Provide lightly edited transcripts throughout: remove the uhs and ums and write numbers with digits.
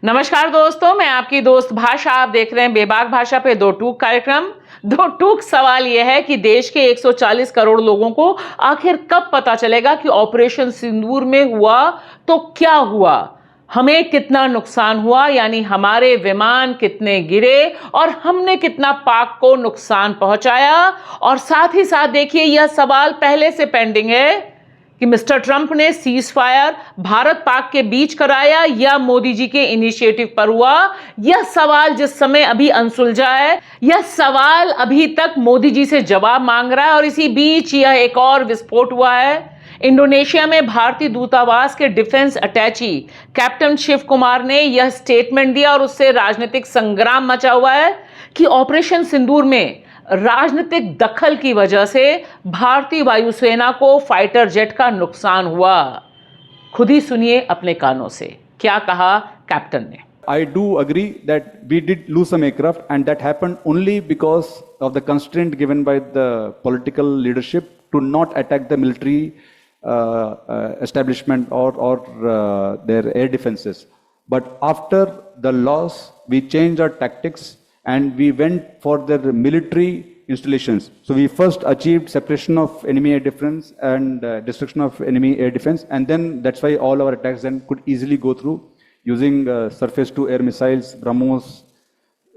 नमस्कार दोस्तों, मैं आपकी दोस्त भाषा। आप देख रहे हैं बेबाक भाषा पे दो टूक कार्यक्रम। दो टूक सवाल यह है कि देश के 140 करोड़ लोगों को आखिर कब पता चलेगा कि ऑपरेशन सिंदूर में हुआ तो क्या हुआ, हमें कितना नुकसान हुआ, यानी हमारे विमान कितने गिरे और हमने कितना पाक को नुकसान पहुंचाया। और साथ ही साथ देखिए, यह सवाल पहले से पेंडिंग है कि मिस्टर ट्रंप ने सीज फायर भारत पाक के बीच कराया या मोदी जी के इनिशिएटिव पर हुआ। यह सवाल जिस समय अभी अनसुलझा है, यह सवाल अभी तक मोदी जी से जवाब मांग रहा है। और इसी बीच यह एक और विस्फोट हुआ है। इंडोनेशिया में भारतीय दूतावास के डिफेंस अटैची कैप्टन शिव कुमार ने यह स्टेटमेंट दिया और उससे राजनीतिक संग्राम मचा हुआ है कि ऑपरेशन सिंदूर में राजनीतिक दखल की वजह से भारतीय वायुसेना को फाइटर जेट का नुकसान हुआ। खुद ही सुनिए अपने कानों से क्या कहा कैप्टन ने। I do agree that we did lose some aircraft, and that happened only because of the constraint given by the political leadership to not attack the military establishment or their air defenses. But after the loss, we changed our tactics and we went for their military installations. So we first achieved separation of enemy air defense and destruction of enemy air defense, and then that's why all our attacks then could easily go through using surface to air missiles, BrahMos,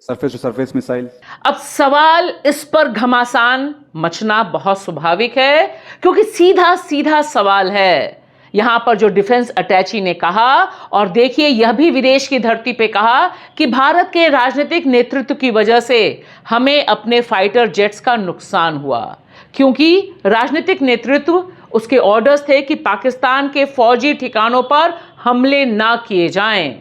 surface to surface missiles. अब सवाल इस पर घमासान मचना बहुत स्वाभाविक है, क्योंकि सीधा सीधा सवाल है यहां पर जो डिफेंस अटैची ने कहा। और देखिए, यह भी विदेश की धरती पे कहा कि भारत के राजनीतिक नेतृत्व की वजह से हमें अपने फाइटर जेट्स का नुकसान हुआ, क्योंकि राजनीतिक नेतृत्व उसके ऑर्डर्स थे कि पाकिस्तान के फौजी ठिकानों पर हमले ना किए जाएं।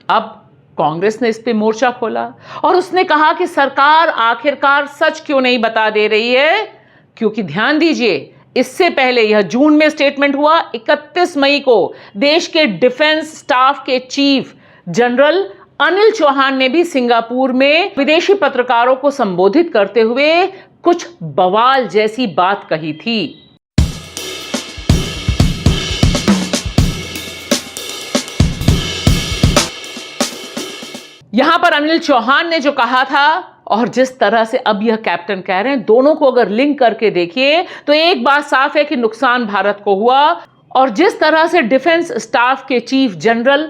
अब कांग्रेस ने इस पे मोर्चा खोला और उसने कहा कि सरकार आखिरकार सच क्यों नहीं बता दे रही है, क्योंकि ध्यान दीजिए, इससे पहले यह जून में स्टेटमेंट हुआ। 31 मई को देश के डिफेंस स्टाफ के चीफ जनरल अनिल चौहान ने भी सिंगापुर में विदेशी पत्रकारों को संबोधित करते हुए कुछ बवाल जैसी बात कही थी। यहां पर अनिल चौहान ने जो कहा था और जिस तरह से अब यह कैप्टन कह रहे हैं, दोनों को अगर लिंक करके देखिए तो एक बात साफ है कि नुकसान भारत को हुआ। और जिस तरह से डिफेंस स्टाफ के चीफ जनरल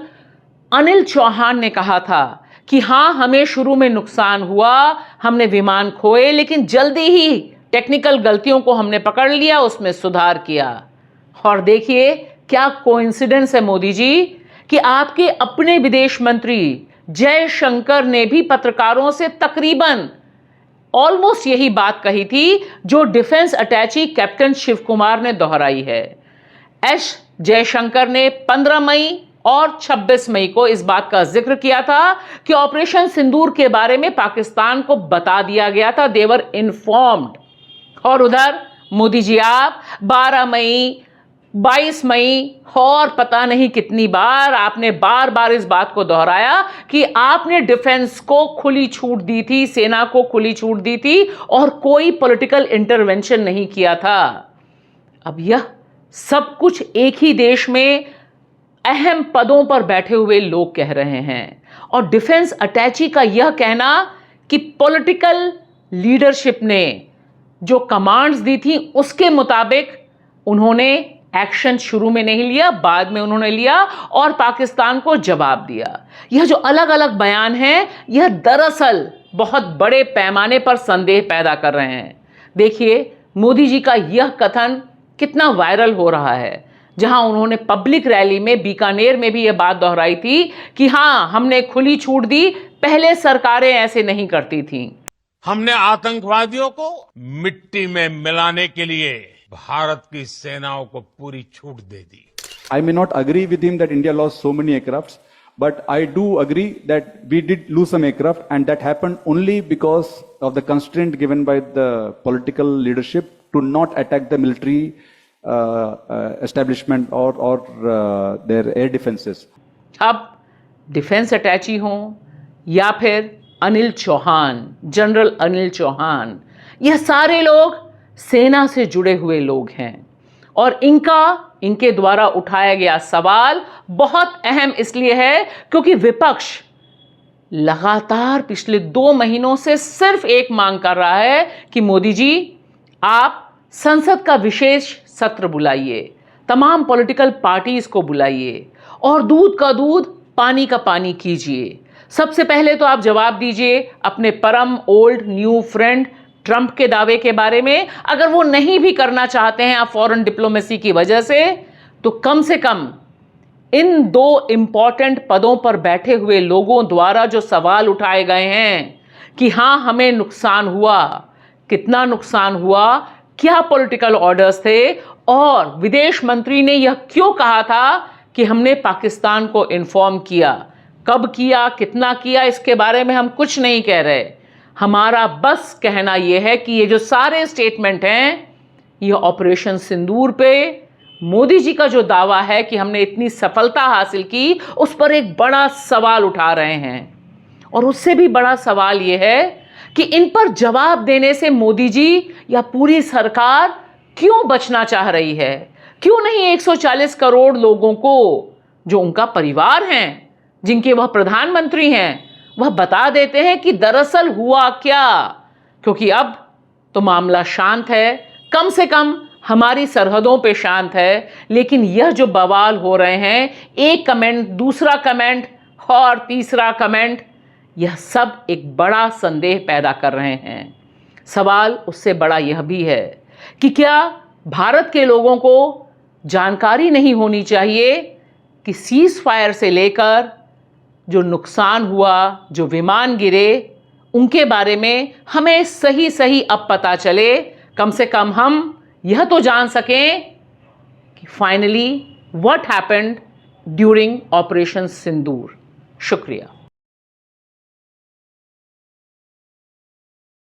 अनिल चौहान ने कहा था कि हां, हमें शुरू में नुकसान हुआ, हमने विमान खोए, लेकिन जल्दी ही टेक्निकल गलतियों को हमने पकड़ लिया, उसमें सुधार किया। और देखिए क्या कोइंसिडेंस है मोदी जी कि आपके अपने विदेश मंत्री जयशंकर ने भी पत्रकारों से तकरीबन ऑलमोस्ट यही बात कही थी जो डिफेंस अटैची कैप्टन शिव कुमार ने दोहराई है। एस जयशंकर ने 15 मई और 26 मई को इस बात का जिक्र किया था कि ऑपरेशन सिंदूर के बारे में पाकिस्तान को बता दिया गया था, देवर इन्फॉर्म्ड। और उधर मोदी जी आप 12 मई, 22 मई और पता नहीं कितनी बार आपने बार बार इस बात को दोहराया कि आपने डिफेंस को खुली छूट दी थी, सेना को खुली छूट दी थी और कोई पॉलिटिकल इंटरवेंशन नहीं किया था। अब यह सब कुछ एक ही देश में अहम पदों पर बैठे हुए लोग कह रहे हैं, और डिफेंस अटैची का यह कहना कि पॉलिटिकल लीडरशिप ने जो कमांड्स दी थी उसके मुताबिक उन्होंने एक्शन शुरू में नहीं लिया, बाद में उन्होंने लिया और पाकिस्तान को जवाब दिया। यह जो अलग अलग बयान हैं, यह दरअसल बहुत बड़े पैमाने पर संदेह पैदा कर रहे हैं। देखिए मोदी जी का यह कथन कितना वायरल हो रहा है, जहां उन्होंने पब्लिक रैली में बीकानेर में भी यह बात दोहराई थी कि हां, हमने खुली छूट दी, पहले सरकारें ऐसे नहीं करती थीं। हमने आतंकवादियों को मिट्टी में मिलाने के लिए भारत की सेनाओं को पूरी छूट दे दी। I may not agree with him that India lost so many aircrafts, but I do agree that we did lose some aircraft, and that happened only because of the constraint given by the political leadership to not attack the military establishment or their air defenses. अब defence अटैची हो या फिर Anil Chauhan, general Anil Chauhan, यह सारे लोग सेना से जुड़े हुए लोग हैं और इनका इनके द्वारा उठाया गया सवाल बहुत अहम इसलिए है क्योंकि विपक्ष लगातार पिछले 2 महीनों से सिर्फ एक मांग कर रहा है कि मोदी जी आप संसद का विशेष सत्र बुलाइए, तमाम पॉलिटिकल पार्टीज को बुलाइए और दूध का दूध पानी का पानी कीजिए। सबसे पहले तो आप जवाब दीजिए अपने परम ओल्ड न्यू फ्रेंड ट्रंप के दावे के बारे में। अगर वो नहीं भी करना चाहते हैं आप फॉरेन डिप्लोमेसी की वजह से, तो कम से कम इन 2 इंपॉर्टेंट पदों पर बैठे हुए लोगों द्वारा जो सवाल उठाए गए हैं कि हां हमें नुकसान हुआ, कितना नुकसान हुआ, क्या पॉलिटिकल ऑर्डर्स थे और विदेश मंत्री ने यह क्यों कहा था कि हमने पाकिस्तान को इन्फॉर्म किया, कब किया, कितना किया, इसके बारे में हम कुछ नहीं कह रहे। हमारा बस कहना यह है कि ये जो सारे स्टेटमेंट हैं, ये ऑपरेशन सिंदूर पे मोदी जी का जो दावा है कि हमने इतनी सफलता हासिल की, उस पर एक बड़ा सवाल उठा रहे हैं। और उससे भी बड़ा सवाल यह है कि इन पर जवाब देने से मोदी जी या पूरी सरकार क्यों बचना चाह रही है? क्यों नहीं 140 करोड़ लोगों को जो उनका परिवार हैं, जिनके वह प्रधानमंत्री हैं, वह बता देते हैं कि दरअसल हुआ क्या? क्योंकि अब तो मामला शांत है, कम से कम हमारी सरहदों पे शांत है। लेकिन यह जो बवाल हो रहे हैं, एक कमेंट, दूसरा कमेंट और तीसरा कमेंट, यह सब एक बड़ा संदेह पैदा कर रहे हैं। सवाल उससे बड़ा यह भी है कि क्या भारत के लोगों को जानकारी नहीं होनी चाहिए कि सीज फायर से लेकर जो नुकसान हुआ, जो विमान गिरे, उनके बारे में हमें सही सही अब पता चले। कम से कम हम यह तो जान सकें कि finally what happened during operation Sindoor. शुक्रिया।